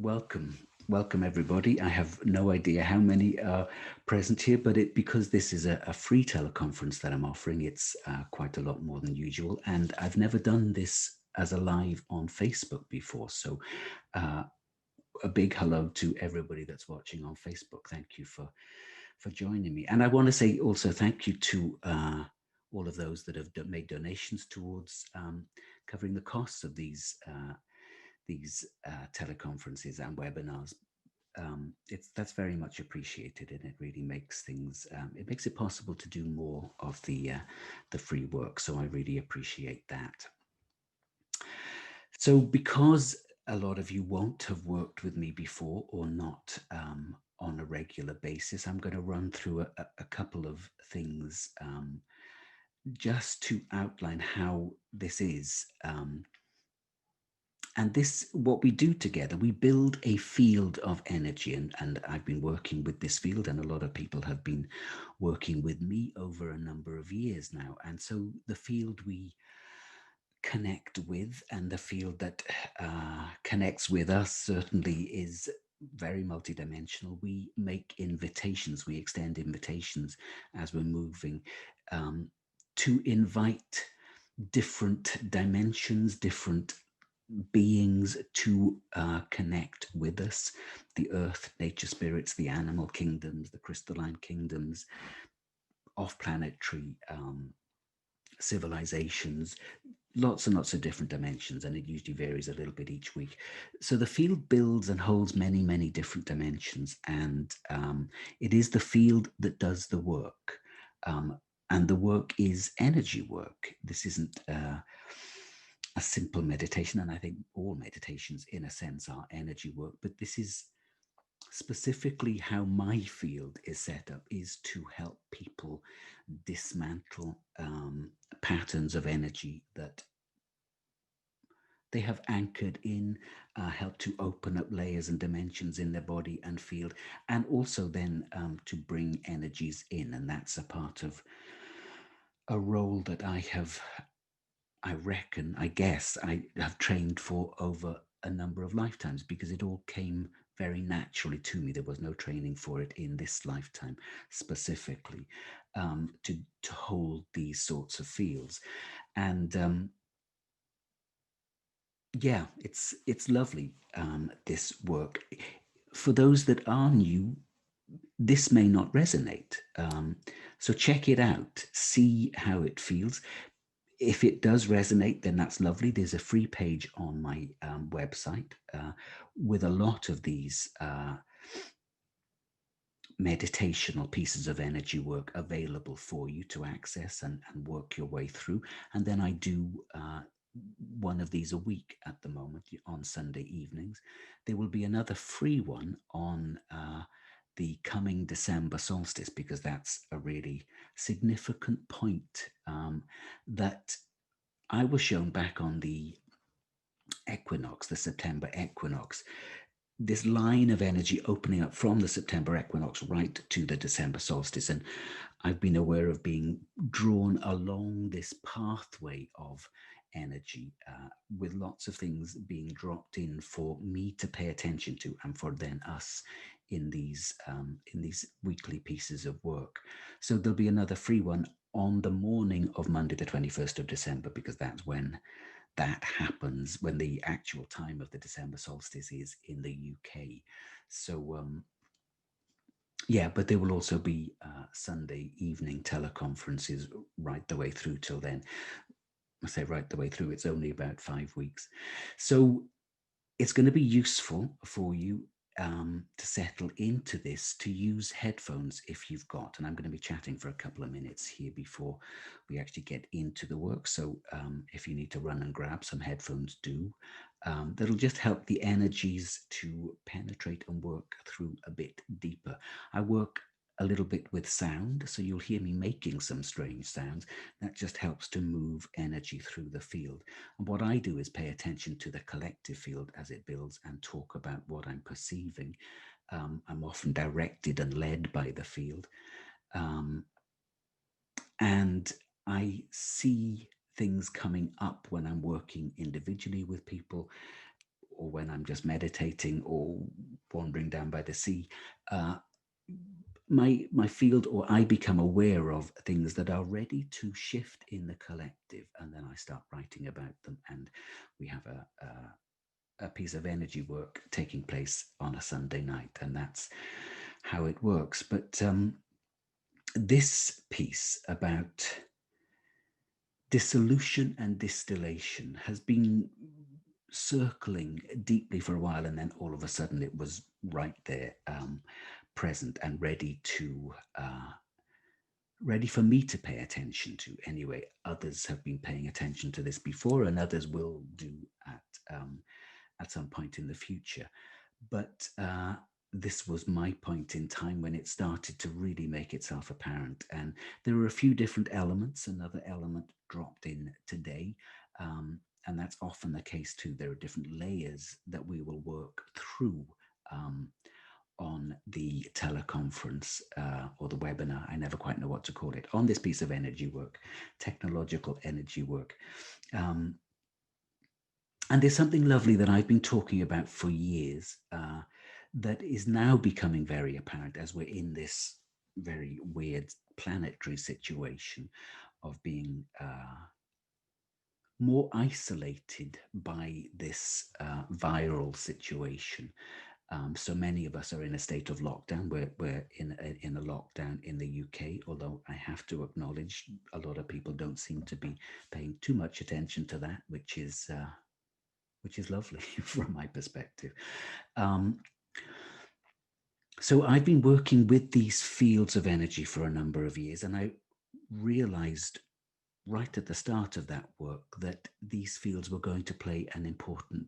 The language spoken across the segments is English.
welcome. Welcome, everybody. I have no idea how many are present here, but because this is a free teleconference that I'm offering, it's quite a lot more than usual. And I've never done this as a live on Facebook before. So uh, a big hello to everybody that's watching on Facebook. Thank you for joining me. And I want to say also thank you to all of those that have made donations towards covering the costs of these teleconferences and webinars. It's that's very much appreciated, and it really makes things. It makes it possible to do more of the free work. So I really appreciate that. So because a lot of you won't have worked with me before or not on a regular basis, I'm going to run through a couple of things just to outline how this is. And this, what we do together, we build a field of energy. And I've been working with this field, and a lot of people have been working with me over a number of years now. And so the field we connect with and the field that connects with us certainly is very multidimensional. We make invitations, we extend invitations as we're moving um, to invite different dimensions, different beings to connect with us, the earth, nature spirits, the animal kingdoms, the crystalline kingdoms, off-planetary civilizations, lots and lots of different dimensions, and it usually varies a little bit each week. So the field builds and holds many, many different dimensions, and it is the field that does the work. And the work is energy work. This isn't a simple meditation, and I think all meditations, in a sense, are energy work, but this is specifically how my field is set up, is to help people dismantle patterns of energy that they have anchored in, help to open up layers and dimensions in their body and field, and also then to bring energies in. And that's a part of a role that I reckon, I guess, I have trained for over a number of lifetimes, because it all came very naturally to me. There was no training for it in this lifetime specifically, to hold these sorts of fields. And yeah, it's lovely, this work. For those that are new, this may not resonate. So check it out, see how it feels. If it does resonate, then that's lovely. There's a free page on my website with a lot of these meditational pieces of energy work available for you to access and work your way through. And then I do one of these a week at the moment on Sunday evenings. There will be another free one on the coming December solstice, because that's a really significant point that I was shown back on the equinox, the September equinox, this line of energy opening up from the September equinox right to the December solstice. And I've been aware of being drawn along this pathway of energy, with lots of things being dropped in for me to pay attention to, and for then us in these weekly pieces of work. So there'll be another free one on the morning of Monday, the 21st of December, because that's when that happens, when the actual time of the December solstice is in the UK. So yeah, but there will also be Sunday evening teleconferences right the way through till then. I say right the way through, it's only about 5 weeks. So it's going to be useful for you to settle into this, to use headphones if you've got, and I'm going to be chatting for a couple of minutes here before we actually get into the work. So if you need to run and grab some headphones, do. That'll just help the energies to penetrate and work through a bit deeper. I work a little bit with sound, so you'll hear me making some strange sounds. That just helps to move energy through the field. And what I do is pay attention to the collective field as it builds and talk about what I'm perceiving. I'm often directed and led by the field. Um, and I see things coming up when I'm working individually with people, or when I'm just meditating or wandering down by the sea, uh, my field, or I become aware of things that are ready to shift in the collective, and then I start writing about them, and we have a piece of energy work taking place on a Sunday night, and that's how it works. But this piece about dissolution and distillation has been circling deeply for a while, and then all of a sudden it was right there, present and ready for me to pay attention to. Anyway, others have been paying attention to this before, and others will do at some point in the future. But this was my point in time when it started to really make itself apparent. And there are a few different elements. Another element dropped in today. And that's often the case too. There are different layers that we will work through on the teleconference or the webinar. I never quite know what to call it, on this piece of energy work, technological energy work. And there's something lovely that I've been talking about for years that is now becoming very apparent as we're in this very weird planetary situation of being more isolated by this viral situation. So many of us are in a state of lockdown. We're in a lockdown in the UK, although I have to acknowledge a lot of people don't seem to be paying too much attention to that, which is lovely from my perspective. So I've been working with these fields of energy for a number of years, and I realized right at the start of that work that these fields were going to play an important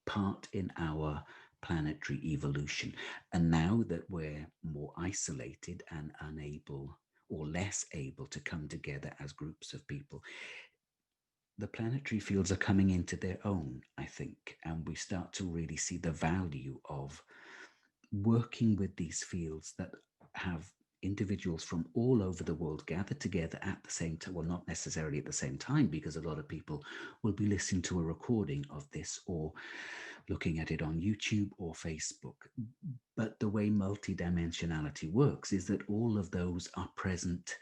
part in our planetary evolution. And now that we're more isolated and unable or less able to come together as groups of people, the planetary fields are coming into their own, I think, and we start to really see the value of working with these fields that have individuals from all over the world gathered together at the same time. Well, not necessarily at the same time, because a lot of people will be listening to a recording of this or looking at it on YouTube or Facebook. But the way multidimensionality works is that all of those are present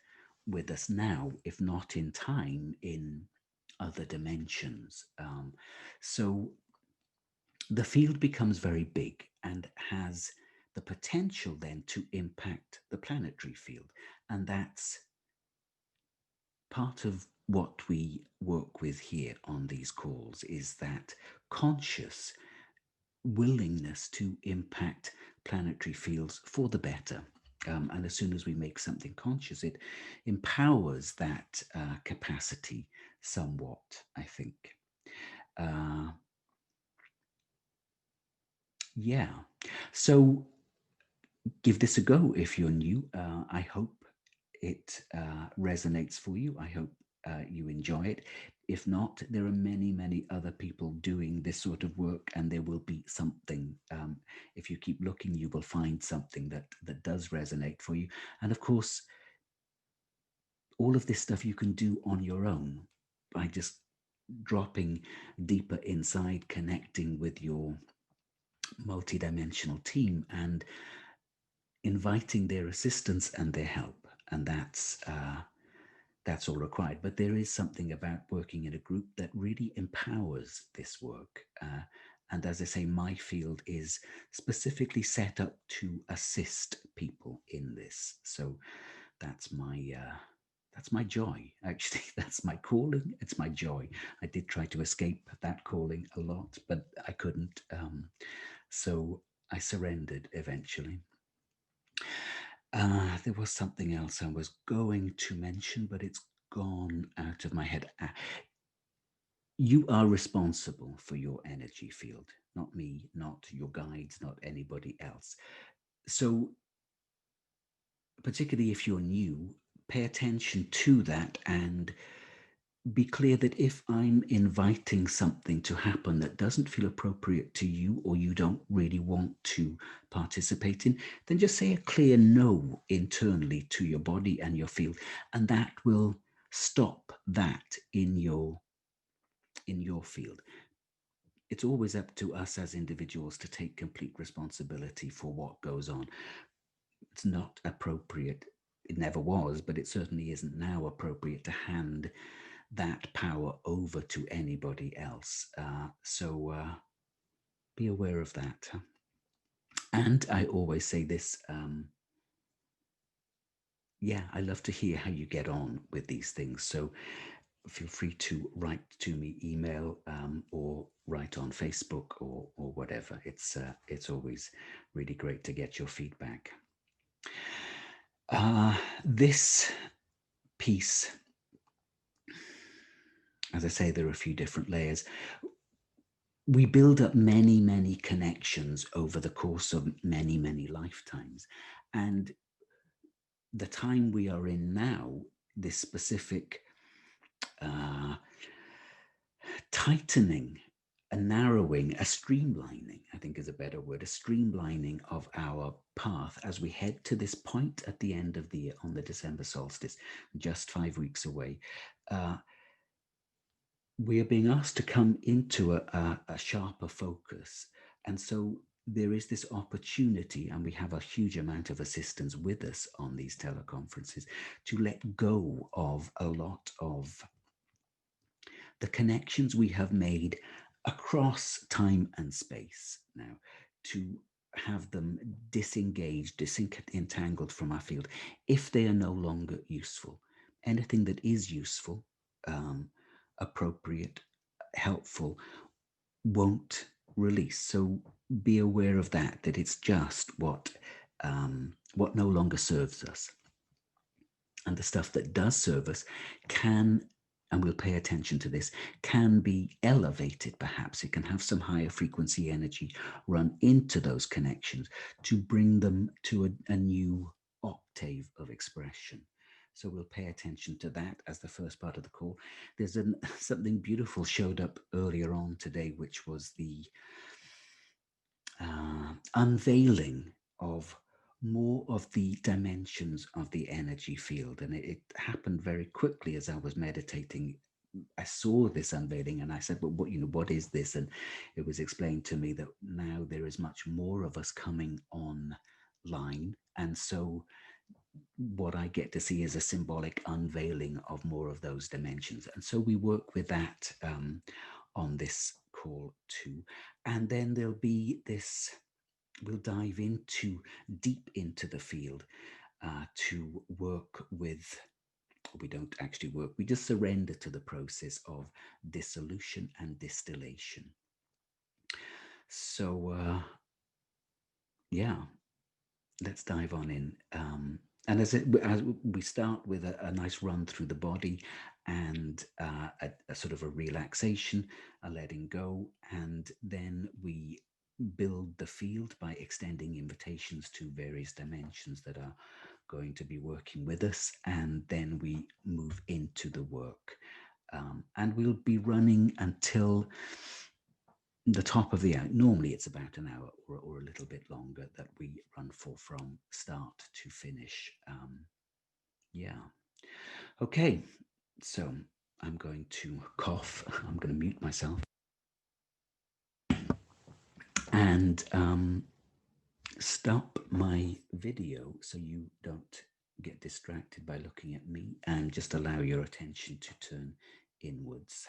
with us now, if not in time, in other dimensions. So the field becomes very big and has the potential then to impact the planetary field. And that's part of what we work with here on these calls, is that conscious willingness to impact planetary fields for the better. And as soon as we make something conscious, it empowers that capacity somewhat, I think. Yeah. So give this a go if you're new. I hope it resonates for you. I hope you enjoy it. If not, there are many, many other people doing this sort of work, and there will be something. If you keep looking, you will find something that does resonate for you. And of course, all of this stuff you can do on your own by just dropping deeper inside, connecting with your multidimensional team, and inviting their assistance and their help. And that's all required. But there is something about working in a group that really empowers this work. And as I say, my field is specifically set up to assist people in this. So that's my joy. Actually, that's my calling. It's my joy. I did try to escape that calling a lot, but I couldn't. So I surrendered eventually. There was something else I was going to mention, but it's gone out of my head. You are responsible for your energy field, not me, not your guides, not anybody else. So, particularly if you're new, pay attention to that and be clear that if I'm inviting something to happen that doesn't feel appropriate to you, or you don't really want to participate in, then just say a clear no internally to your body and your field, and that will stop that in your field. it's always up to us as individuals to take complete responsibility for what goes on. It's not appropriate. It never was, but it certainly isn't now appropriate to hand that power over to anybody else. So be aware of that. And I always say this, yeah, I love to hear how you get on with these things. So feel free to write to me, email, or write on Facebook or whatever. It's always really great to get your feedback. This piece, as I say, there are a few different layers. We build up many, many connections over the course of many, many lifetimes. And the time we are in now, this specific tightening, a narrowing, a streamlining, I think is a better word, a streamlining of our path as we head to this point at the end of the year on the December solstice, just 5 weeks away. We are being asked to come into a sharper focus. And so there is this opportunity, and we have a huge amount of assistance with us on these teleconferences, to let go of a lot of the connections we have made across time and space now, to have them disengaged, disentangled from our field if they are no longer useful. Anything that is useful, appropriate, helpful, won't release. So be aware of that, that it's just what no longer serves us. And the stuff that does serve us can, and we'll pay attention to this, can be elevated perhaps. It can have some higher frequency energy run into those connections to bring them to a new octave of expression. So we'll pay attention to that as the first part of the call. There's something beautiful showed up earlier on today, which was the unveiling of more of the dimensions of the energy field. And it happened very quickly as I was meditating. I saw this unveiling and I said, well, what is this? And it was explained to me that now there is much more of us coming online. And so what I get to see is a symbolic unveiling of more of those dimensions. And so we work with that on this call too. And then there'll be this, we'll dive into deep into the field to work with, we don't actually work, we just surrender to the process of dissolution and distillation. So yeah, let's dive on in. And as we start with a nice run through the body and a sort of a relaxation, a letting go, and then we build the field by extending invitations to various dimensions that are going to be working with us, and then we move into the work. And we'll be running until the top of the hour. Normally it's about an hour or a little bit longer that we run for from start to finish. Yeah. Okay, so I'm going to cough. I'm going to mute myself. And stop my video so you don't get distracted by looking at me, and just allow your attention to turn inwards.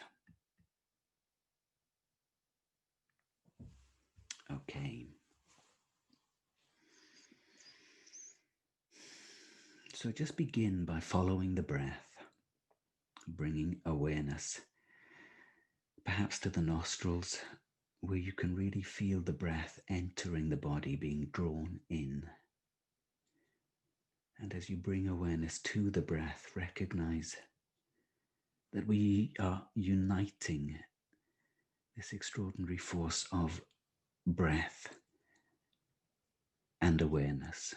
Okay. So just begin by following the breath, bringing awareness perhaps to the nostrils, where you can really feel the breath entering the body, being drawn in. And as you bring awareness to the breath, recognize that we are uniting this extraordinary force of breath and awareness.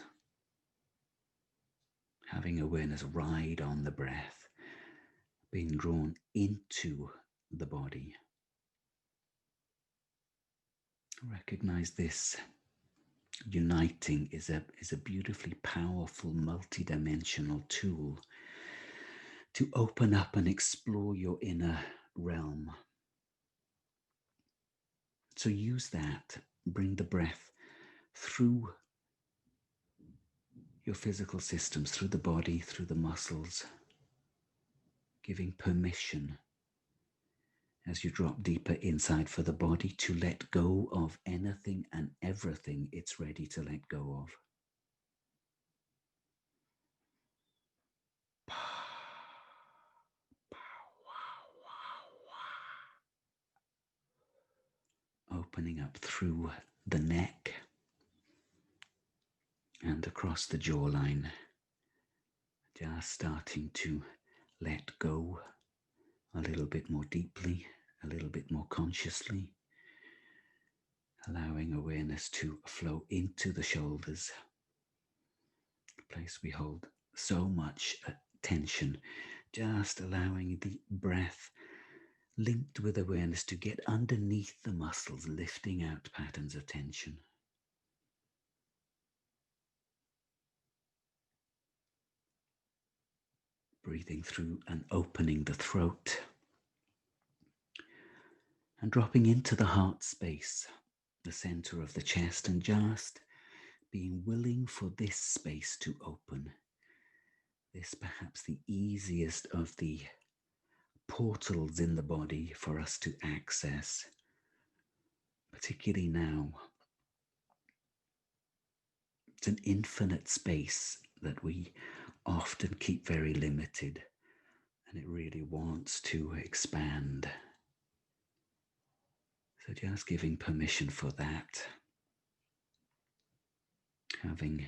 Having awareness ride on the breath, being drawn into the body. Recognize this uniting is a beautifully powerful multidimensional tool to open up and explore your inner realm. So use that, bring the breath through your physical systems, through the body, through the muscles, giving permission as you drop deeper inside for the body to let go of anything and everything it's ready to let go of. Opening up through the neck and across the jawline, just starting to let go a little bit more deeply, a little bit more consciously, allowing awareness to flow into the shoulders, a place we hold so much tension, just allowing the breath linked with awareness to get underneath the muscles, lifting out patterns of tension. Breathing through and opening the throat and dropping into the heart space, the center of the chest, and just being willing for this space to open. This perhaps the easiest of the portals in the body for us to access, particularly now. It's an infinite space that we often keep very limited, and it really wants to expand. So just giving permission for that. Having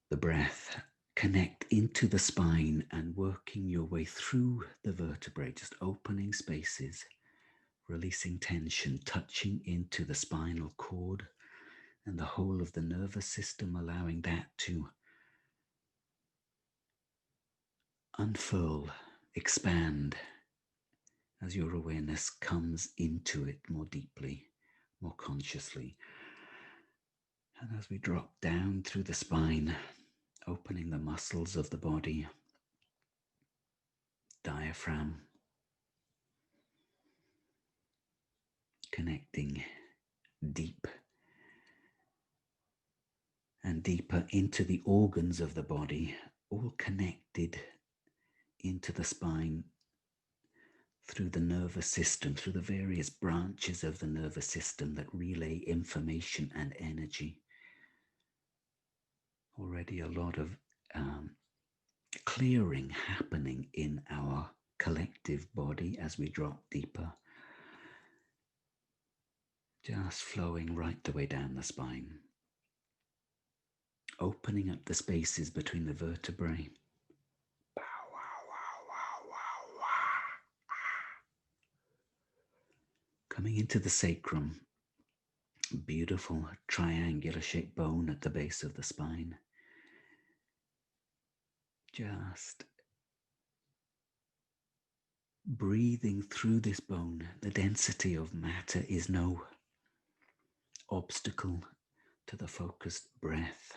the breath connect into the spine and working your way through the vertebrae, just opening spaces, releasing tension, touching into the spinal cord and the whole of the nervous system, allowing that to unfurl, expand as your awareness comes into it more deeply, more consciously. And as we drop down through the spine, opening the muscles of the body, diaphragm, connecting deep and deeper into the organs of the body, all connected into the spine through the nervous system, through the various branches of the nervous system that relay information and energy. Already a lot of clearing happening in our collective body as we drop deeper, just flowing right the way down the spine, opening up the spaces between the vertebrae. Coming into the sacrum, beautiful triangular shaped bone at the base of the spine. Just breathing through this bone. The density of matter is no obstacle to the focused breath.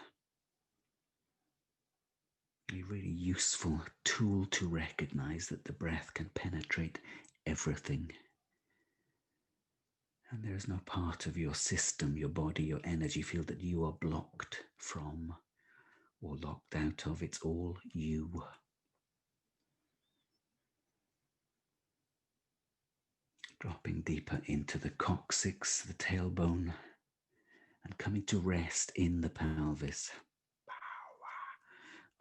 A really useful tool to recognize that the breath can penetrate everything. And there is no part of your system, your body, your energy field that you are blocked from or locked out of. It's all you. Dropping deeper into the coccyx, the tailbone, and coming to rest in the pelvis.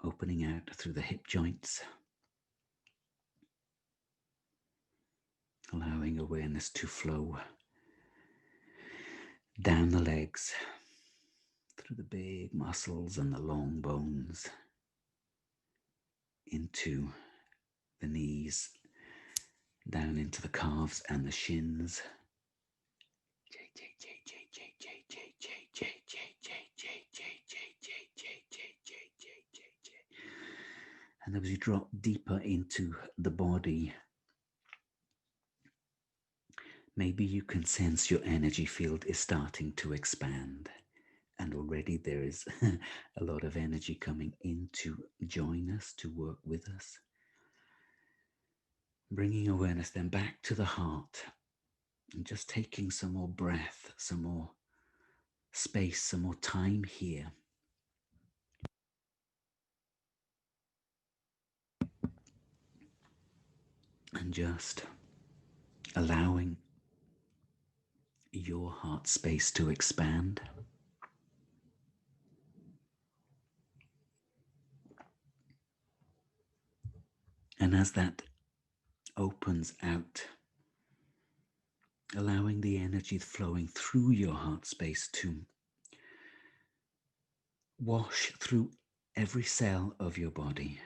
Opening out through the hip joints. Allowing awareness to flow down the legs, through the big muscles and the long bones, into the knees, down into the calves and the shins. And as you drop deeper into the body, maybe you can sense your energy field is starting to expand. And already there is a lot of energy coming in to join us, to work with us. Bringing awareness then back to the heart, And just taking some more breath, some more space, some more time here. And just allowing your heart space to expand. And as that opens out, allowing the energy flowing through your heart space to wash through every cell of your body,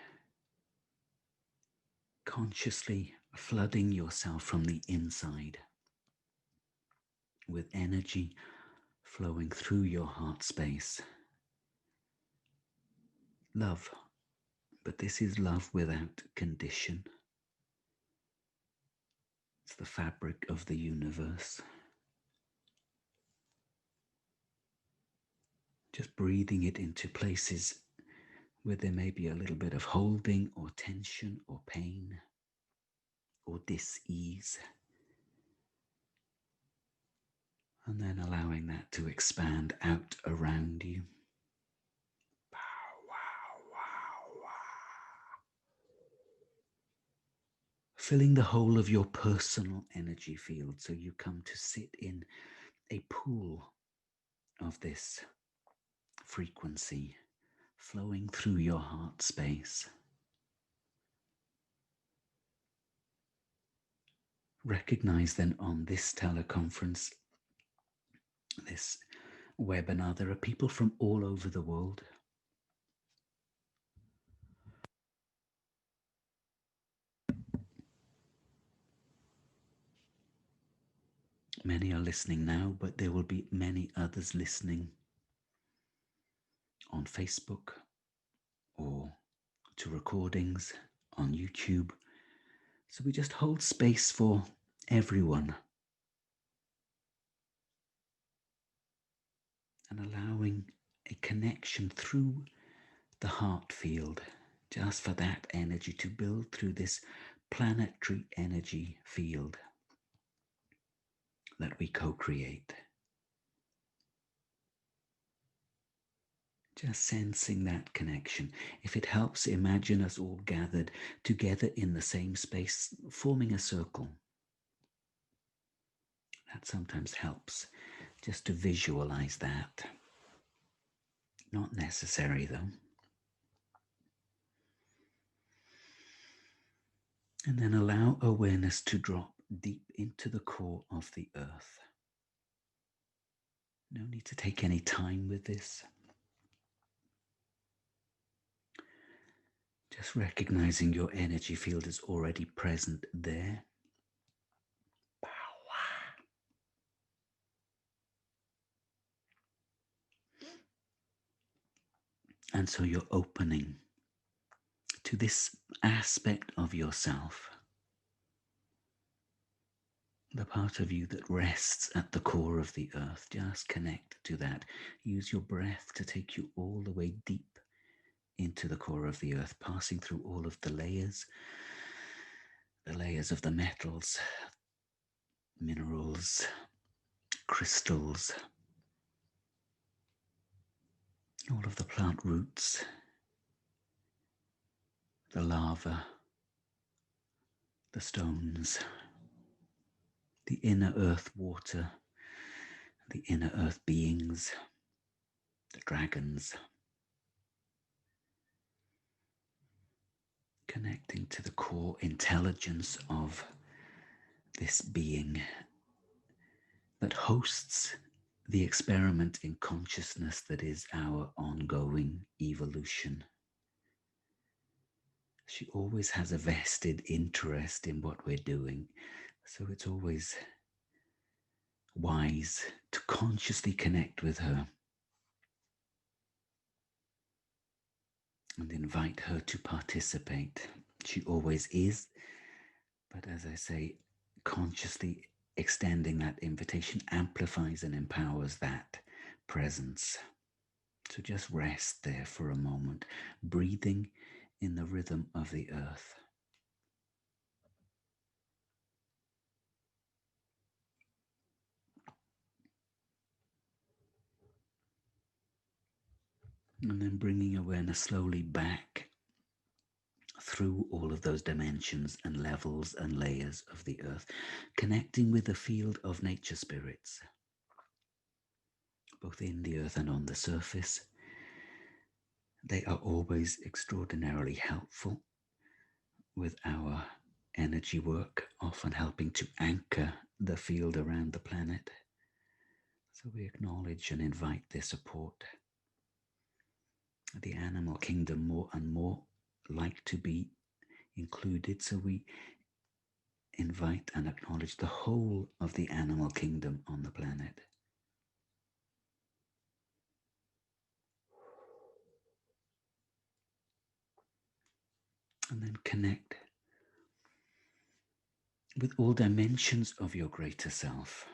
consciously flooding yourself from the inside with energy flowing through your heart space. Love, but this is love without condition. It's the fabric of the universe. Just breathing it into places where there may be a little bit of holding or tension or pain or dis-ease. And then allowing that to expand out around you. Filling the whole of your personal energy field, so you come to sit in a pool of this frequency flowing through your heart space. Recognize then on this teleconference, this webinar, there are people from all over the world. Many are listening now, but there will be many others listening on Facebook or to recordings on YouTube. So we just hold space for everyone and allowing a connection through the heart field, just for that energy to build through this planetary energy field that we co-create. Just sensing that connection. If it helps, imagine us all gathered together in the same space, forming a circle. That sometimes helps, just to visualize that. Not necessary though. And then allow awareness to drop deep into the core of the earth. No need to take any time with this. Just recognizing your energy field is already present there. And so you're opening to this aspect of yourself, the part of you that rests at the core of the earth. Just connect to that. Use your breath to take you all the way deep into the core of the earth, passing through all of the layers of the metals, minerals, crystals, all of the plant roots, the lava, the stones, the inner earth water, the inner earth beings, the dragons, connecting to the core intelligence of this being that hosts the experiment in consciousness that is our ongoing evolution. She always has a vested interest in what we're doing, so it's always wise to consciously connect with her and invite her to participate. She always is, but as I say, consciously extending that invitation amplifies and empowers that presence. So just rest there for a moment, breathing in the rhythm of the earth. And then bringing awareness slowly back through all of those dimensions and levels and layers of the earth, connecting with the field of nature spirits, both in the earth and on the surface. They are always extraordinarily helpful with our energy work, often helping to anchor the field around the planet. So we acknowledge and invite their support. The animal kingdom more and more like to be included, so we invite and acknowledge the whole of the animal kingdom on the planet. And then connect with all dimensions of your greater self.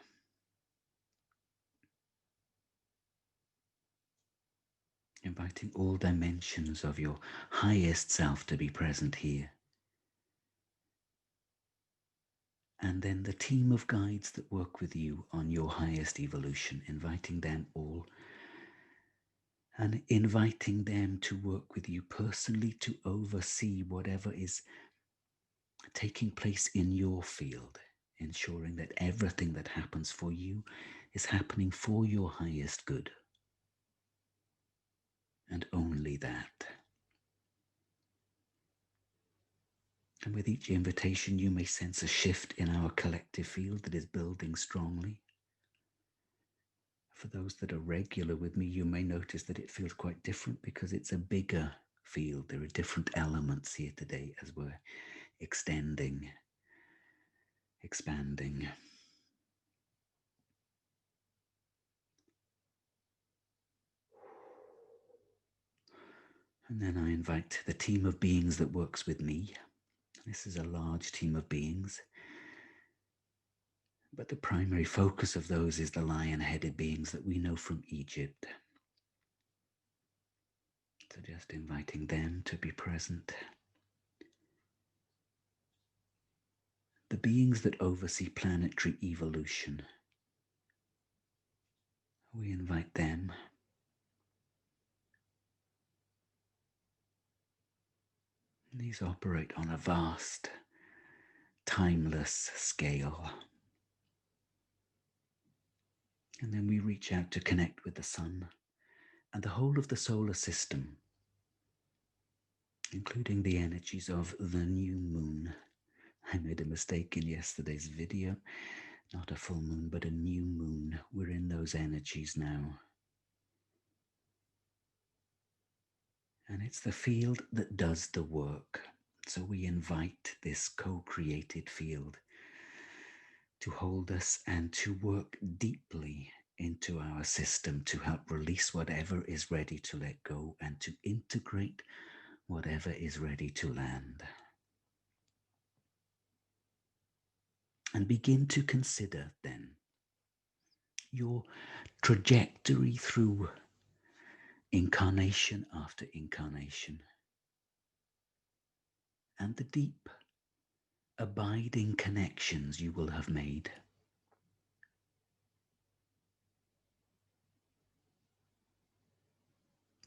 Inviting all dimensions of your highest self to be present here. And then the team of guides that work with you on your highest evolution, inviting them all and inviting them to work with you personally to oversee whatever is taking place in your field, ensuring that everything that happens for you is happening for your highest good. And only that. And with each invitation, you may sense a shift in our collective field that is building strongly. For those that are regular with me, you may notice that it feels quite different because it's a bigger field. There are different elements here today as we're extending, expanding. And then I invite the team of beings that works with me. This is a large team of beings, but the primary focus of those is the lion-headed beings that we know from Egypt. So just inviting them to be present. The beings that oversee planetary evolution, we invite them. These operate on a vast, timeless scale. And then we reach out to connect with the sun and the whole of the solar system, including the energies of the new moon. I made a mistake in yesterday's video. Not a full moon, but a new moon. We're in those energies now. And it's the field that does the work. So we invite this co-created field to hold us and to work deeply into our system to help release whatever is ready to let go and to integrate whatever is ready to land. And begin to consider then your trajectory through incarnation after incarnation and the deep, abiding connections you will have made.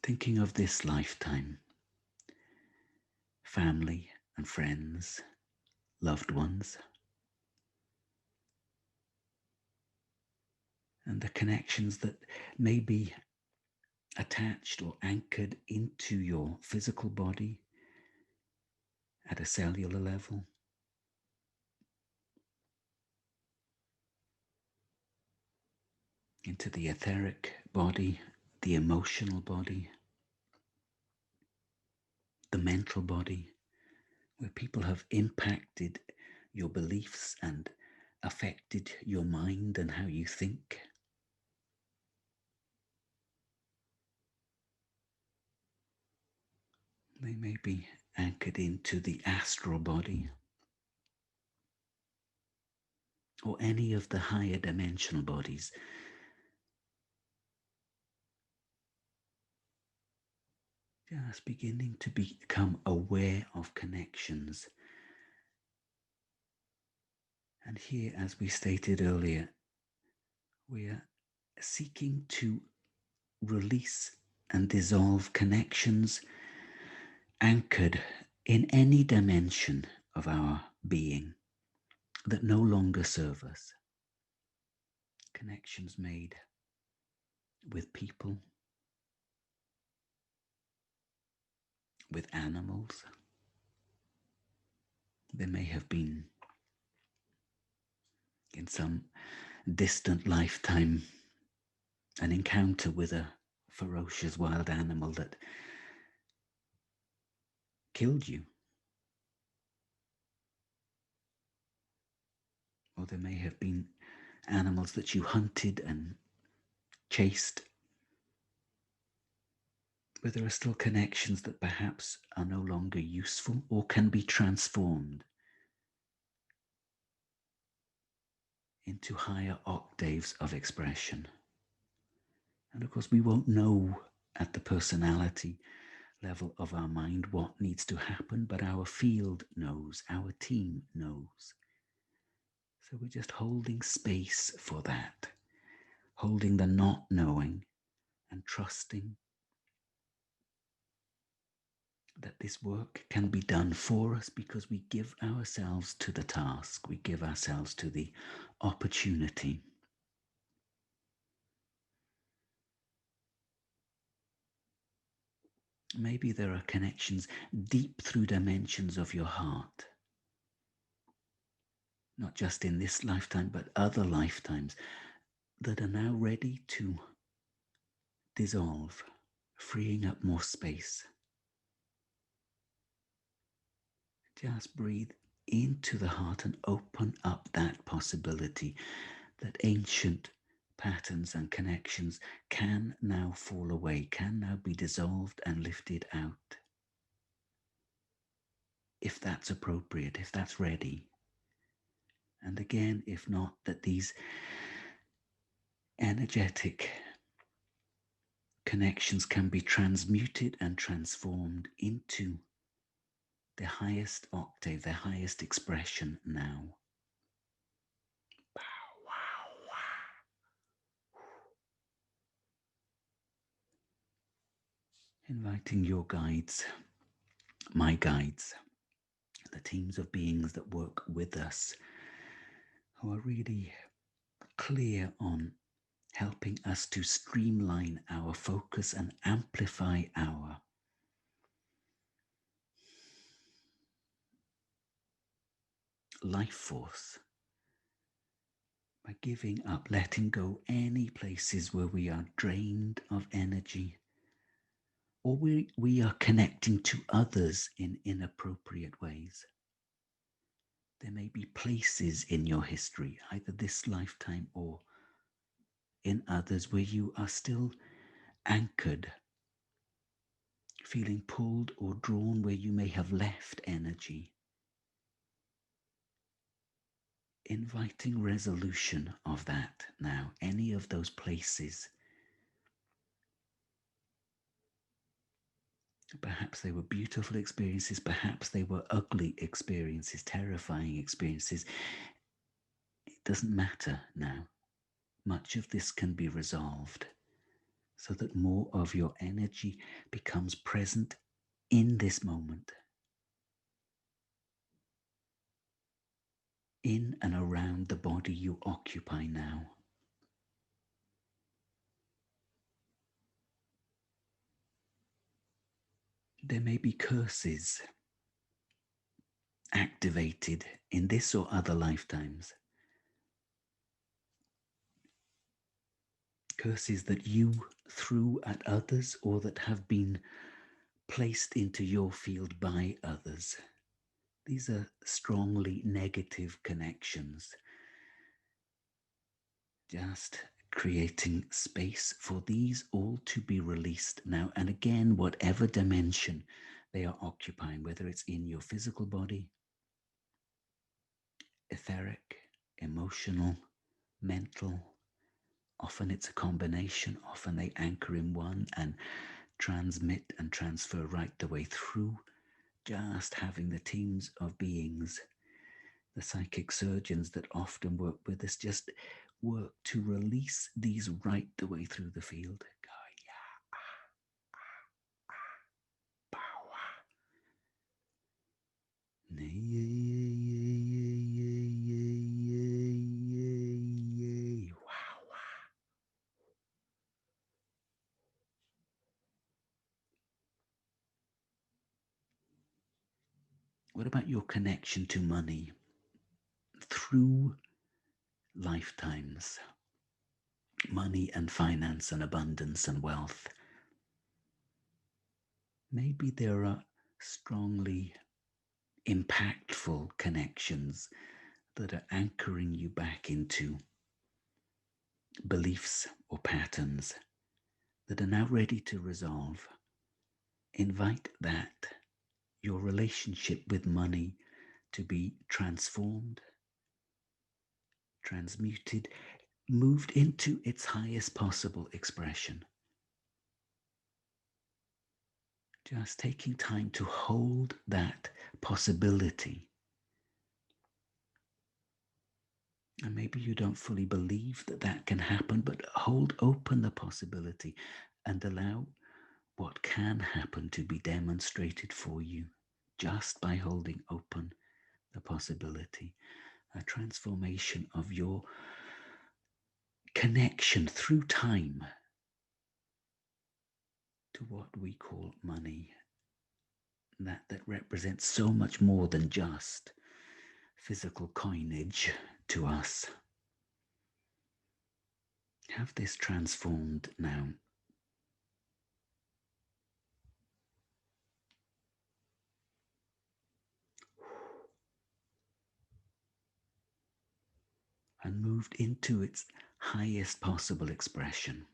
Thinking of this lifetime, family and friends, loved ones, and the connections that may be attached or anchored into your physical body at a cellular level. Into the etheric body, the emotional body, the mental body, where people have impacted your beliefs and affected your mind and how you think. They may be anchored into the astral body or any of the higher dimensional bodies. Just beginning to become aware of connections. And here, as we stated earlier, we are seeking to release and dissolve connections anchored in any dimension of our being that no longer serve us. Connections made with people, with animals. There may have been, in some distant lifetime, an encounter with a ferocious wild animal that killed you. Or there may have been animals that you hunted and chased, but there are still connections that perhaps are no longer useful or can be transformed into higher octaves of expression. And of course, we won't know at the personality level of our mind what needs to happen, but our field knows, our team knows. So we're just holding space for that, holding the not knowing and trusting that this work can be done for us because we give ourselves to the task, we give ourselves to the opportunity. Maybe there are connections deep through dimensions of your heart, not just in this lifetime, but other lifetimes that are now ready to dissolve, freeing up more space. Just breathe into the heart and open up that possibility that ancient patterns and connections can now fall away, can now be dissolved and lifted out. If that's appropriate, if that's ready. And again, if not, that these energetic connections can be transmuted and transformed into the highest octave, the highest expression now. Inviting your guides, my guides, the teams of beings that work with us, who are really clear on helping us to streamline our focus and amplify our life force by giving up, letting go any places where we are drained of energy or we are connecting to others in inappropriate ways. There may be places in your history, either this lifetime or in others, where you are still anchored, feeling pulled or drawn, where you may have left energy. Inviting resolution of that now, any of those places. Perhaps they were beautiful experiences, perhaps they were ugly experiences, terrifying experiences. It doesn't matter now. Much of this can be resolved so that more of your energy becomes present in this moment, in and around the body you occupy now. There may be curses activated in this or other lifetimes. Curses that you threw at others or that have been placed into your field by others. These are strongly negative connections. Just creating space for these all to be released now. And again, whatever dimension they are occupying, whether it's in your physical body, etheric, emotional, mental, often it's a combination. Often they anchor in one and transmit and transfer right the way through. Just having the teams of beings, the psychic surgeons that often work with us, just work to release these right the way through the field. What about your connection to money through lifetimes? Money and finance and abundance and wealth. Maybe there are strongly impactful connections that are anchoring you back into beliefs or patterns that are now ready to resolve. Invite that, your relationship with money, to be transformed, transmuted, moved into its highest possible expression. Just taking time to hold that possibility. And maybe you don't fully believe that that can happen, but hold open the possibility and allow what can happen to be demonstrated for you just by holding open the possibility. A transformation of your connection through time to what we call money. That represents so much more than just physical coinage to us. Have this transformed now. And moved into its highest possible expression.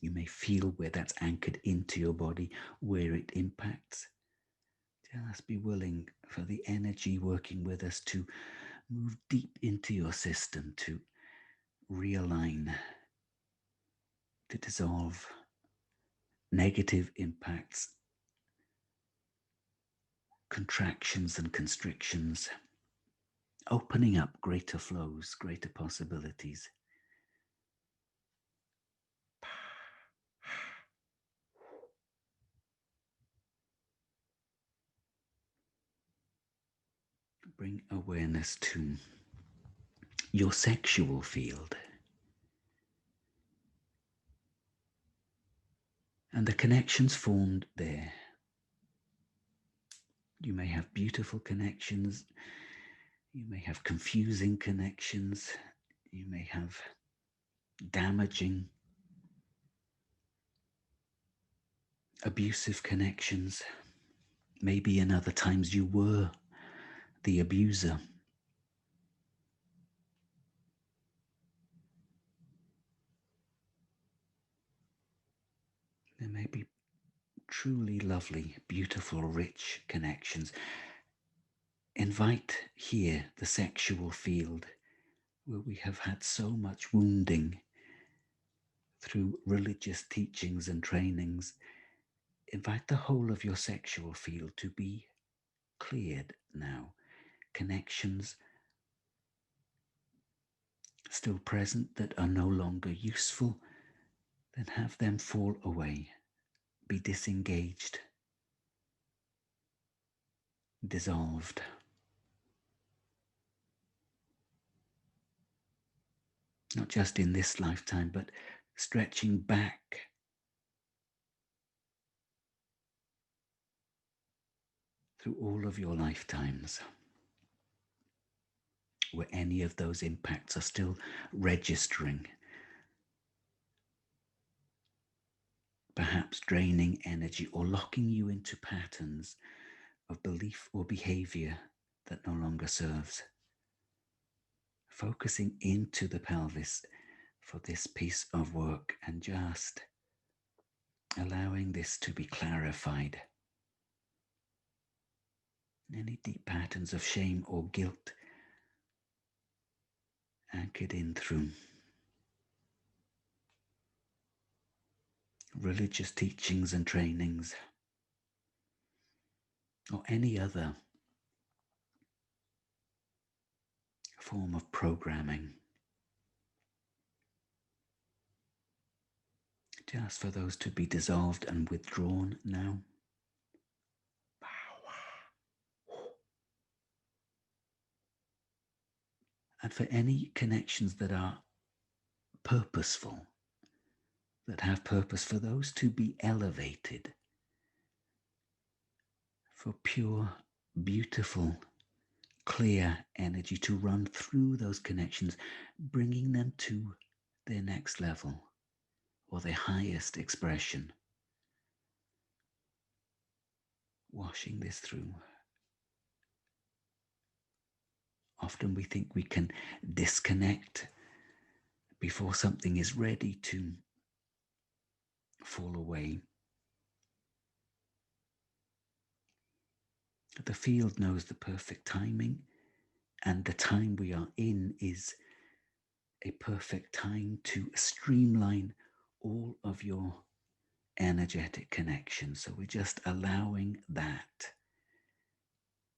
You may feel where that's anchored into your body, where it impacts. Just be willing for the energy working with us to move deep into your system, to realign, to dissolve negative impacts, contractions and constrictions, opening up greater flows, greater possibilities. Bring awareness to your sexual field and the connections formed there. You may have beautiful connections, you may have confusing connections, you may have damaging, abusive connections. Maybe in other times you were the abuser. There may be truly lovely, beautiful, rich connections. Invite here the sexual field where we have had so much wounding through religious teachings and trainings. Invite the whole of your sexual field to be cleared now. Connections still present that are no longer useful, then have them fall away. Be disengaged, dissolved. Not just in this lifetime, but stretching back through all of your lifetimes, where any of those impacts are still registering, perhaps draining energy or locking you into patterns of belief or behavior that no longer serves. Focusing into the pelvis for this piece of work and just allowing this to be clarified. Any deep patterns of shame or guilt anchored in through religious teachings and trainings, or any other form of programming. Just for those to be dissolved and withdrawn now. And for any connections that are purposeful, that have purpose, for those to be elevated, for pure beautiful, clear energy to run through those connections, bringing them to their next level or their highest expression. Washing this through. Often we think we can disconnect before something is ready to fall away. The field knows the perfect timing, and the time we are in is a perfect time to streamline all of your energetic connections. So we're just allowing that,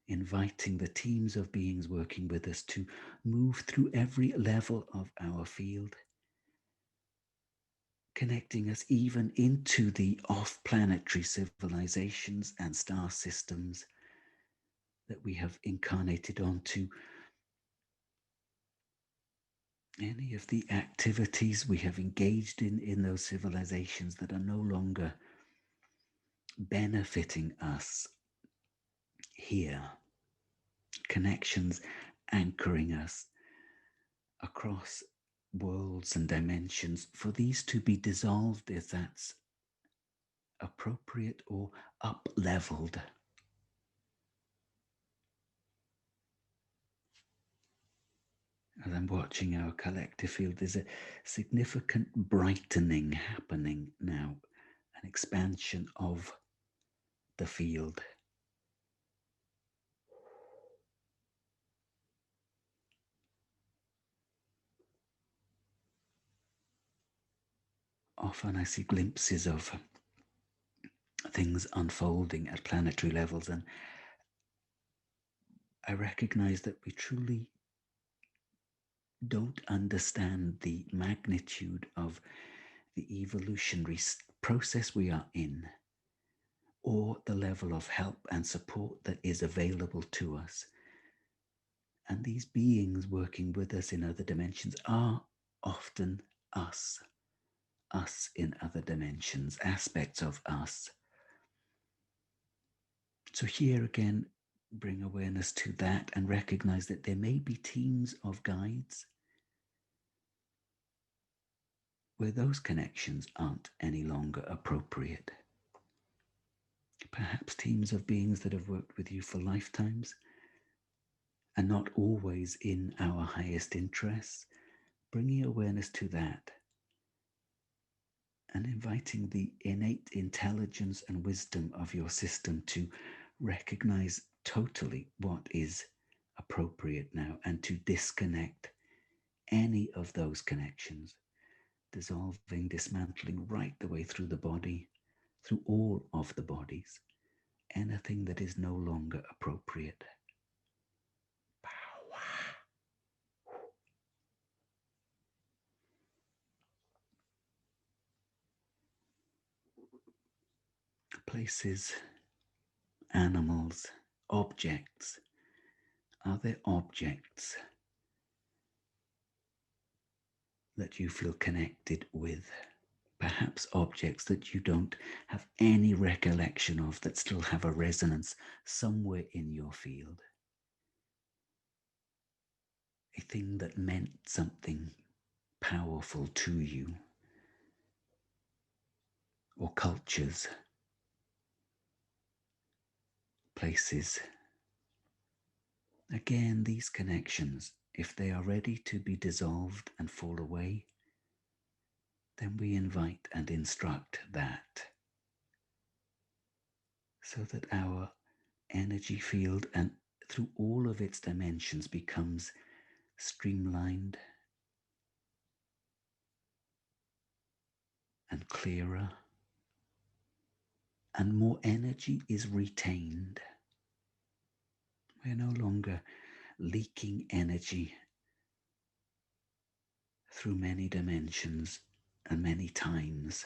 inviting the teams of beings working with us to move through every level of our field, connecting us even into the off-planetary civilizations and star systems that we have incarnated onto. Any of the activities we have engaged in those civilizations that are no longer benefiting us here, connections anchoring us across worlds and dimensions, for these to be dissolved if that's appropriate, or up leveled. As I'm watching our collective field, there's a significant brightening happening now, an expansion of the field. Often I see glimpses of things unfolding at planetary levels, and I recognize that we truly don't understand the magnitude of the evolutionary process we are in, or the level of help and support that is available to us. And these beings working with us in other dimensions are often us in other dimensions, aspects of us. So here again, bring awareness to that and recognize that there may be teams of guides where those connections aren't any longer appropriate. Perhaps teams of beings that have worked with you for lifetimes and not always in our highest interests, bringing awareness to that and inviting the innate intelligence and wisdom of your system to recognize totally what is appropriate now and to disconnect any of those connections, dissolving, dismantling right the way through the body, through all of the bodies, anything that is no longer appropriate. Places, animals, objects. Are there objects that you feel connected with? Perhaps objects that you don't have any recollection of that still have a resonance somewhere in your field. A thing that meant something powerful to you, or cultures, places. Again, these connections, if they are ready to be dissolved and fall away, then we invite and instruct that, so that our energy field and through all of its dimensions becomes streamlined and clearer, and more energy is retained. We're no longer leaking energy through many dimensions and many times,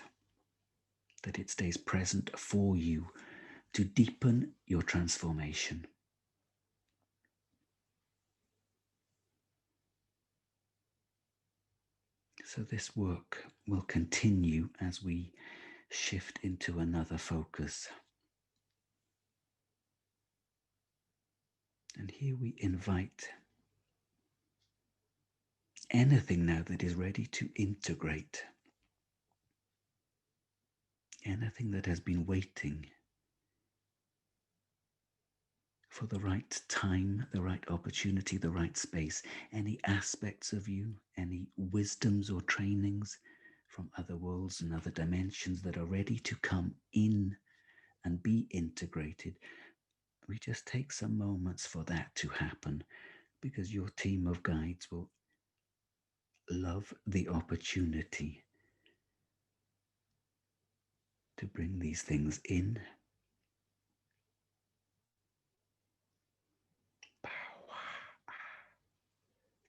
that it stays present for you to deepen your transformation. So this work will continue as we shift into another focus. And here we invite anything now that is ready to integrate, anything that has been waiting for the right time, the right opportunity, the right space, any aspects of you, any wisdoms or trainings from other worlds and other dimensions that are ready to come in and be integrated. We just take some moments for that to happen, because your team of guides will love the opportunity to bring these things in.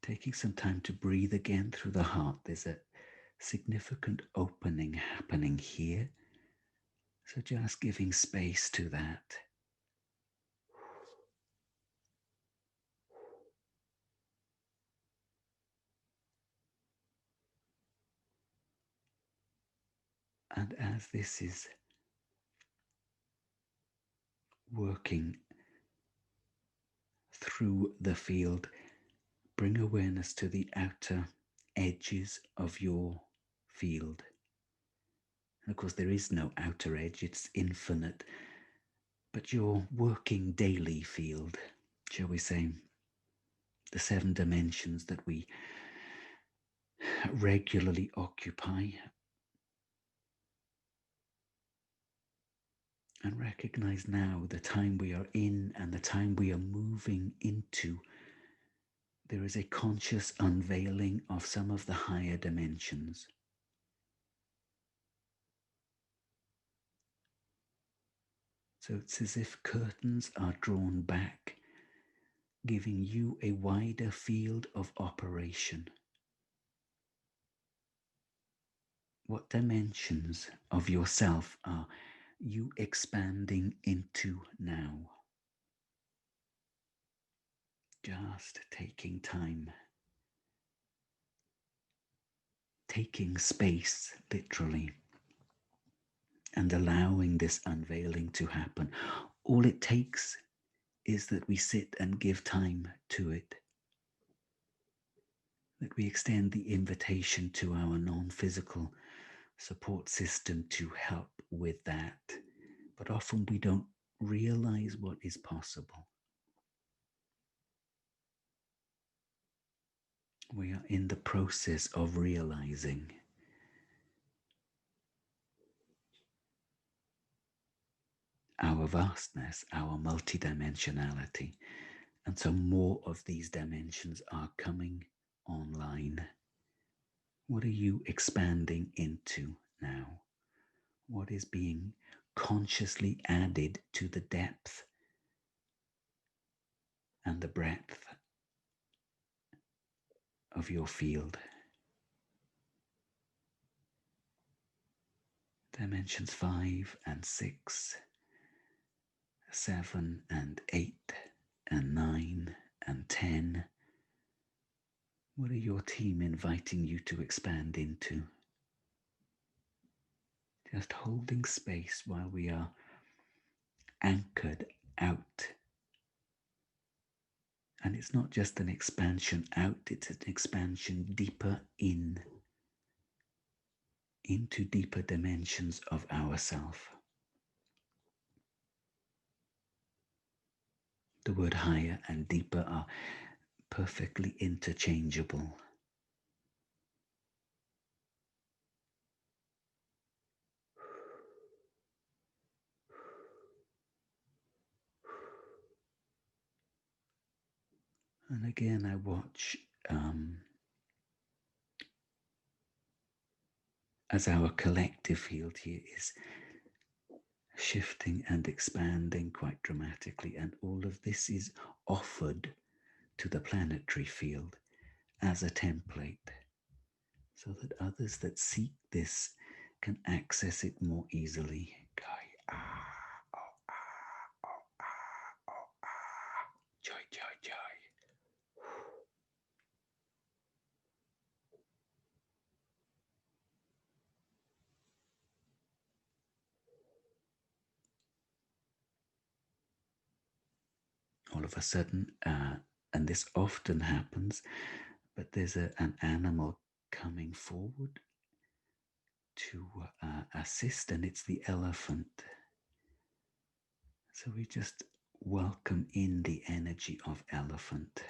Taking some time to breathe again through the heart. There's a significant opening happening here. So just giving space to that. And as this is working through the field, bring awareness to the outer edges of your field. And of course, there is no outer edge, it's infinite. But your working daily field, shall we say, the 7 dimensions that we regularly occupy, and recognize now the time we are in and the time we are moving into. There is a conscious unveiling of some of the higher dimensions. So it's as if curtains are drawn back, giving you a wider field of operation. What dimensions of yourself are you expanding into now? Just taking time, taking space, literally, and allowing this unveiling to happen. All it takes is that we sit and give time to it, that we extend the invitation to our non-physical support system to help with that. But often we don't realize what is possible. We are in the process of realizing. Our vastness, our multidimensionality. And so more of these dimensions are coming online. What are you expanding into now? What is being consciously added to the depth and the breadth of your field? Dimensions 5 and 6, 7 and 8 and 9 and 10. What are your team inviting you to expand into? Just holding space while we are anchored out. And it's not just an expansion out, it's an expansion deeper in, into deeper dimensions of ourself. The word higher and deeper are perfectly interchangeable. And again, I watch as our collective field here is shifting and expanding quite dramatically, and all of this is offered to the planetary field as a template, so that others that seek this can access it more easily. Joy, joy, joy. All of a sudden, and this often happens, but there's an animal coming forward to assist, and it's the elephant. So we just welcome in the energy of elephant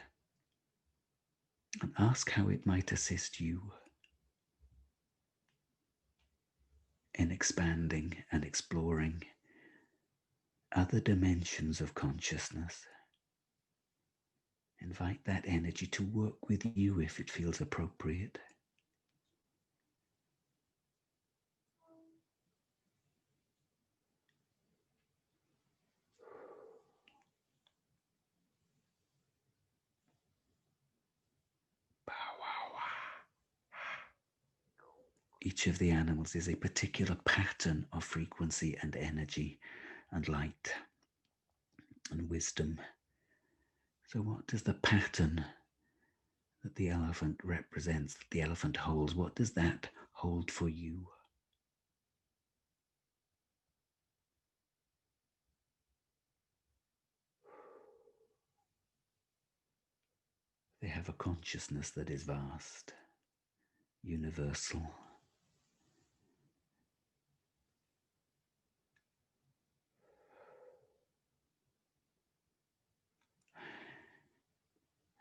and ask how it might assist you in expanding and exploring other dimensions of consciousness. Invite that energy to work with you if it feels appropriate. Each of the animals is a particular pattern of frequency and energy and light and wisdom. So what does the pattern that the elephant represents, that the elephant holds, what does that hold for you? They have a consciousness that is vast, universal.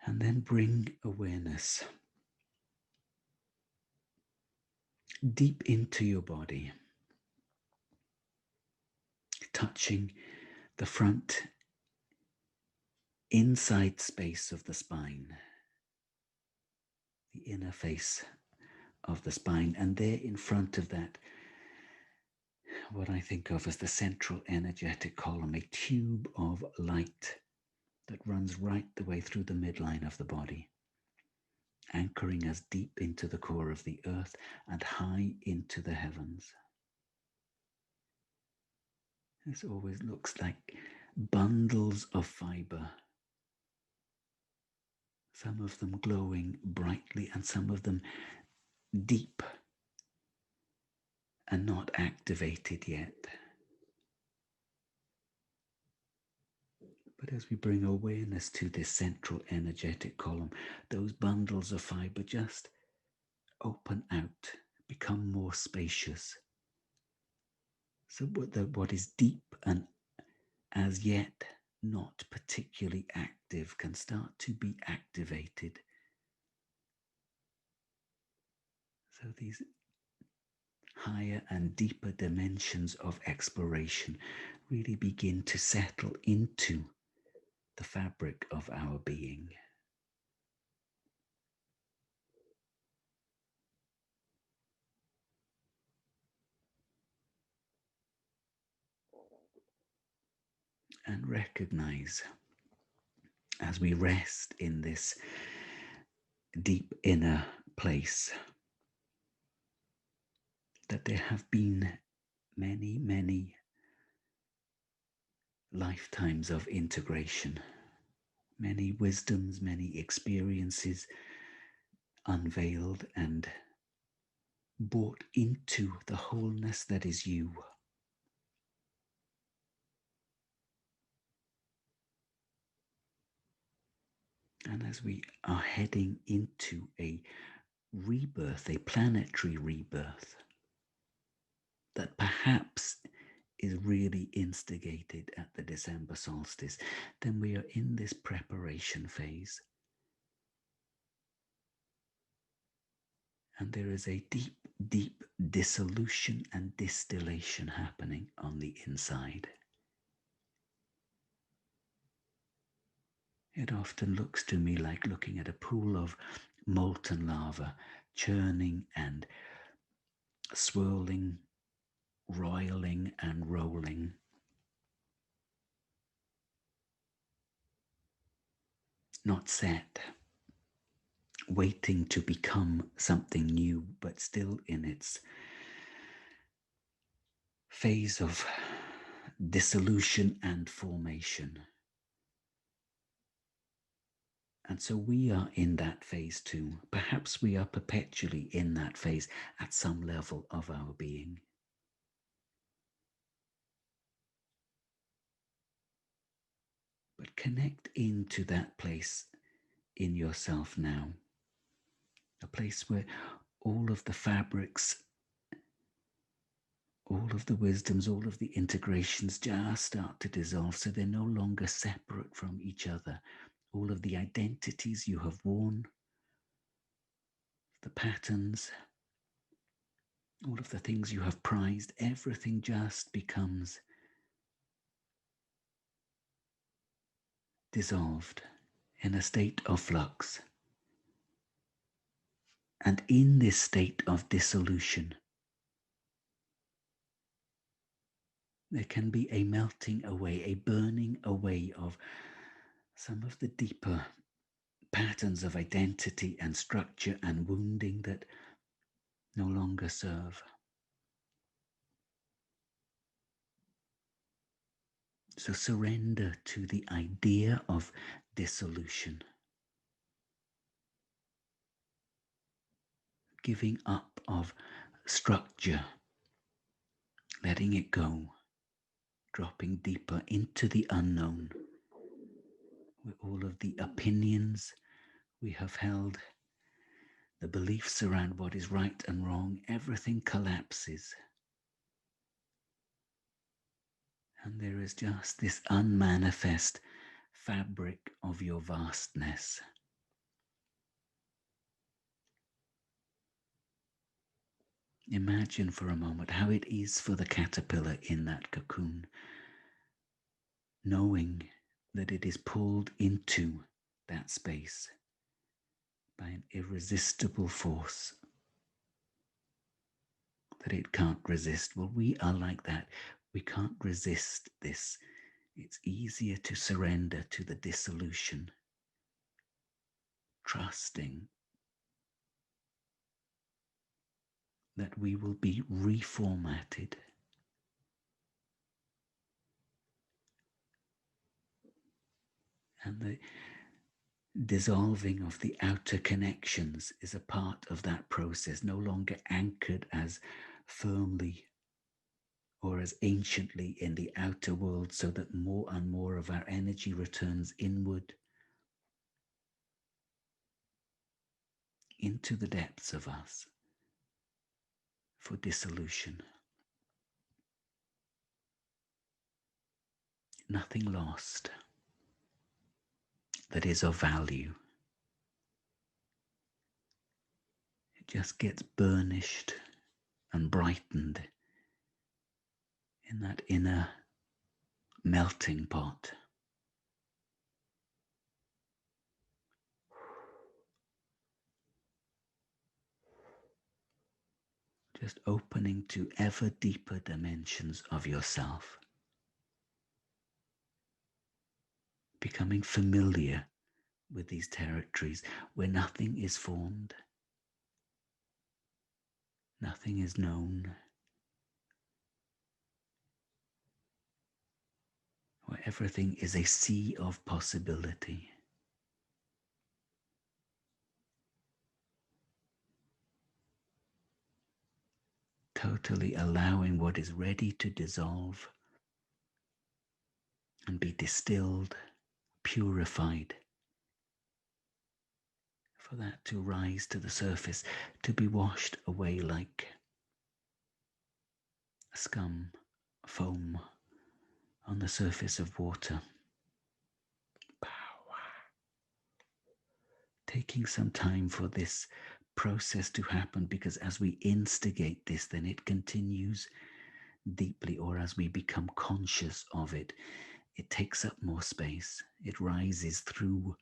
And then bring awareness deep into your body, touching the front inside space of the spine, the inner face of the spine, and there in front of that, what I think of as the central energetic column, a tube of light that runs right the way through the midline of the body, anchoring us deep into the core of the earth and high into the heavens. This always looks like bundles of fiber, some of them glowing brightly and some of them deep and not activated yet. But as we bring awareness to this central energetic column, those bundles of fiber just open out, become more spacious. So what is deep and as yet not particularly active can start to be activated. So these higher and deeper dimensions of exploration really begin to settle into the fabric of our being. And recognize, as we rest in this deep inner place, that there have been many, many lifetimes of integration, many wisdoms, many experiences unveiled and brought into the wholeness that is you. And as we are heading into a rebirth, a planetary rebirth, that perhaps is really instigated at the December solstice, then we are in this preparation phase. And there is a deep, deep dissolution and distillation happening on the inside. It often looks to me like looking at a pool of molten lava, churning and swirling, roiling and rolling. Not set, waiting to become something new, but still in its phase of dissolution and formation. And so we are in that phase too. Perhaps we are perpetually in that phase at some level of our being. But connect into that place in yourself now. A place where all of the fabrics, all of the wisdoms, all of the integrations just start to dissolve, so they're no longer separate from each other. All of the identities you have worn, the patterns, all of the things you have prized, everything just becomes dissolved in a state of flux. And in this state of dissolution, there can be a melting away, a burning away of some of the deeper patterns of identity and structure and wounding that no longer serve. So surrender to the idea of dissolution, giving up of structure, letting it go, dropping deeper into the unknown, where all of the opinions we have held, the beliefs around what is right and wrong, everything collapses. And there is just this unmanifest fabric of your vastness. Imagine for a moment how it is for the caterpillar in that cocoon, knowing that it is pulled into that space by an irresistible force that it can't resist. Well, we are like that. We can't resist this. It's easier to surrender to the dissolution, trusting that we will be reformatted. And the dissolving of the outer connections is a part of that process, no longer anchored as firmly or as anciently in the outer world, so that more and more of our energy returns inward into the depths of us for dissolution. Nothing lost that is of value. It just gets burnished and brightened in that inner melting pot. Just opening to ever deeper dimensions of yourself. Becoming familiar with these territories where nothing is formed, nothing is known, where everything is a sea of possibility. Totally allowing what is ready to dissolve and be distilled, purified, for that to rise to the surface, to be washed away like scum, foam on the surface of water. Taking some time for this process to happen, because as we instigate this, then it continues deeply, or as we become conscious of it, it takes up more space. It rises through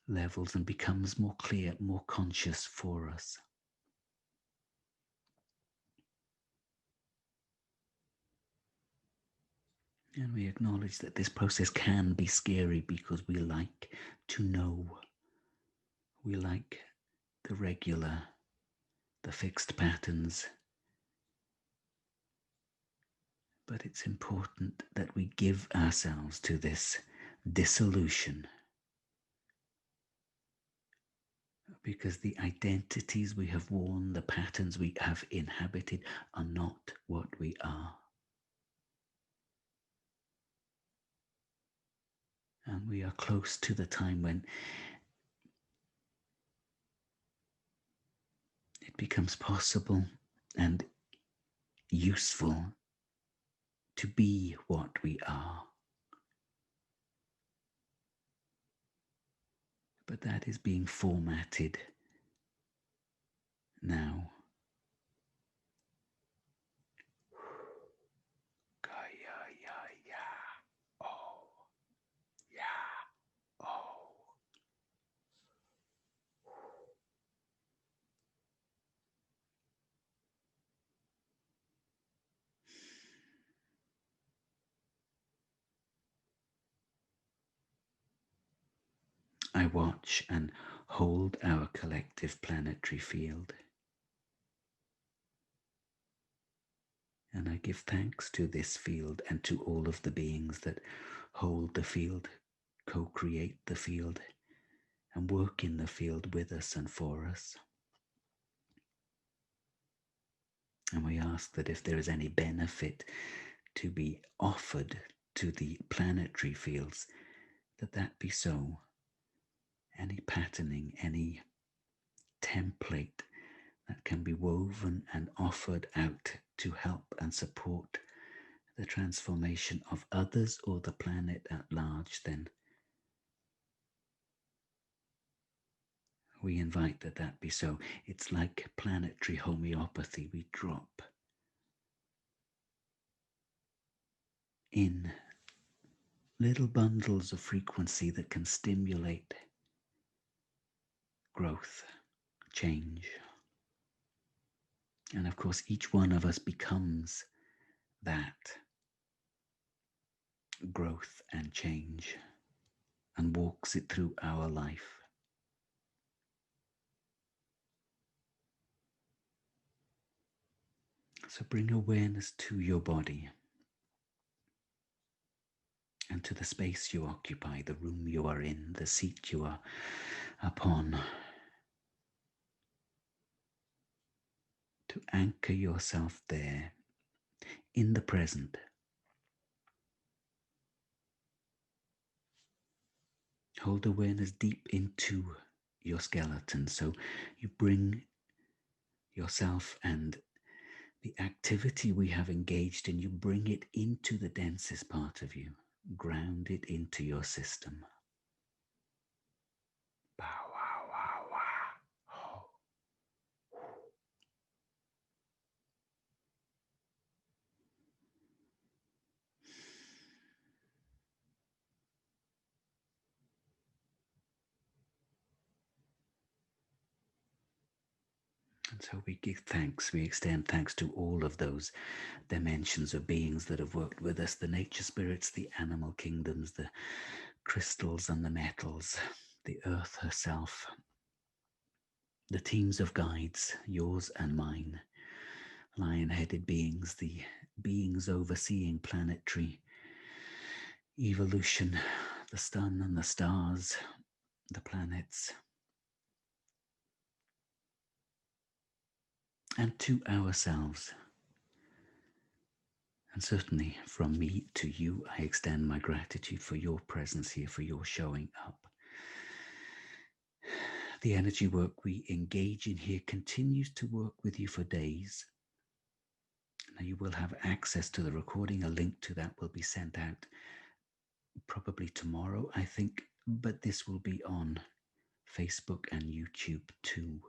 levels and becomes more clear, more conscious for us. And we acknowledge that this process can be scary because we like to know. We like the regular, the fixed patterns. But it's important that we give ourselves to this dissolution, because the identities we have worn, the patterns we have inhabited, are not what we are. We are close to the time when it becomes possible and useful to be what we are. But that is being formatted now. I watch and hold our collective planetary field. And I give thanks to this field and to all of the beings that hold the field, co-create the field, and work in the field with us and for us. And we ask that if there is any benefit to be offered to the planetary fields, that be so. Any patterning, any template that can be woven and offered out to help and support the transformation of others or the planet at large, then we invite that be so. It's like planetary homeopathy. We drop in little bundles of frequency that can stimulate growth, change. And of course, each one of us becomes that growth and change and walks it through our life. So bring awareness to your body and to the space you occupy, the room you are in, the seat you are upon. To anchor yourself there in the present. Hold awareness deep into your skeleton, so you bring yourself and the activity we have engaged in, you bring it into the densest part of you. Ground it into your system. Bow, wow, wow, wow. Oh. And so we give thanks, we extend thanks to all of those dimensions of beings that have worked with us, the nature spirits, the animal kingdoms, the crystals and the metals, the earth herself, the teams of guides, yours and mine, lion-headed beings, the beings overseeing planetary evolution, the sun and the stars, the planets, and to ourselves. And certainly from me to you, I extend my gratitude for your presence here, for your showing up. The energy work we engage in here continues to work with you for days. Now you will have access to the recording. A link to that will be sent out probably tomorrow, I think, but this will be on Facebook and YouTube too,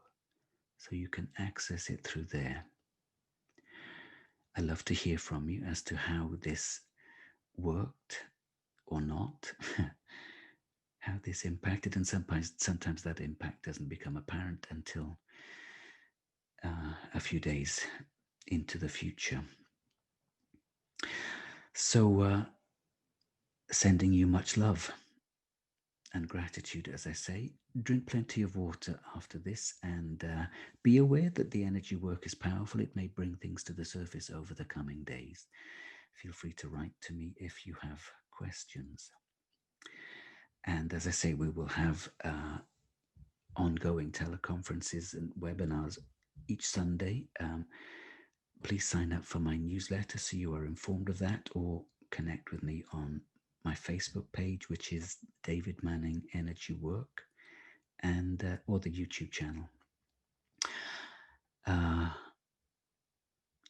so you can access it through there. I love to hear from you as to how this worked or not, how this impacted, and sometimes that impact doesn't become apparent until a few days into the future. So sending you much love and gratitude, as I say. Drink plenty of water after this, and be aware that the energy work is powerful. It may bring things to the surface over the coming days. Feel free to write to me if you have questions. And as I say, we will have ongoing teleconferences and webinars each Sunday. Please sign up for my newsletter so you are informed of that, or connect with me on my Facebook page, which is David Manning Energy Work, and or the YouTube channel.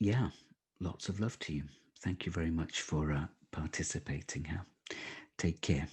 Yeah, lots of love to you. Thank you very much for participating. Take care.